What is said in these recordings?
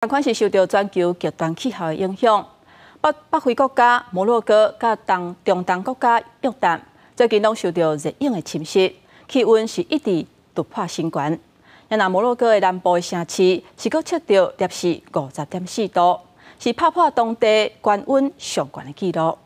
同款是受到全球极端气候的影响，北非国家摩洛哥甲中东国家约旦最近拢受到热影的侵袭，气温是一直突破新高。那摩洛哥的南部的城市是阁测到摄氏50.4度，是打破当地高温上悬的纪录。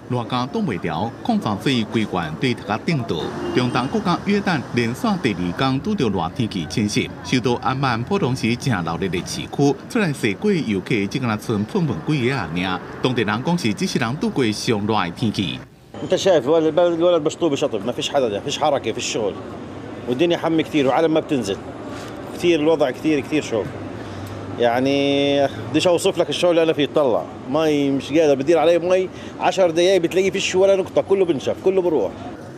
热家挡袂牢，矿泉水规罐对头壳顶倒。中东国家约旦连续第2天拄到热天气侵袭，受到阿曼普隆时正热烈的市区，出来踅过游客只敢剩剩几个尔。当地人讲是这些人度过上热的天气。انت شايف الولد مسطول بشطب ما فيش حدا فيش حركه فيش شغل والدنيا حم كثير وعلم ما بتنزل كثير الوضع كثير شوف يعني بديش اوصف لك الشغل اللي انا فيه طلع مي مش قادر بدير عليه مي 10 دقائق بتلاقي فيش ولا نقطه كله بنشف كله بروح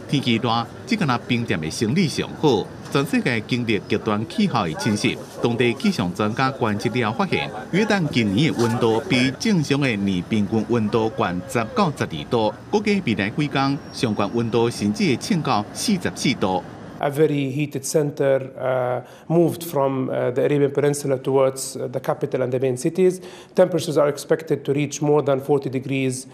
天气热，只敢冰店的生理上好。全世界经历极端气候的侵袭，当地气象专家观测了发现，约旦今年的温度比正常的年平均温度高10到12度，估计未来几天相关温度甚至会升到44度。 A very heated center moved from the Arabian Peninsula towards the capital and the main cities. Temperatures are expected to reach more than 40 degrees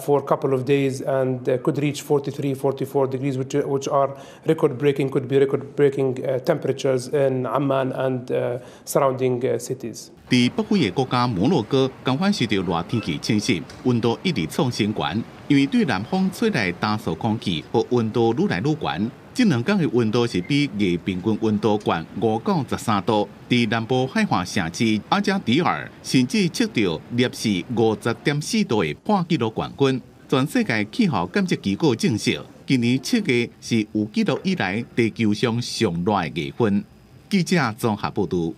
for a couple of days and could reach 43, 44 degrees, which are could be record-breaking temperatures in Amman and surrounding cities. 在北非的国家摩洛哥，同款受到热天气侵袭，温度一直创新高，因为对南方吹来干燥空气，和温度愈来愈高。 这2天的温度是比月平均温度高5到13度，在南部海岸城市阿加迪尔甚至测到摄氏50.4度的破纪录冠军。全世界气候监测机构证实，今年7月是有纪录以来地球上上热的月份。记者综合报道。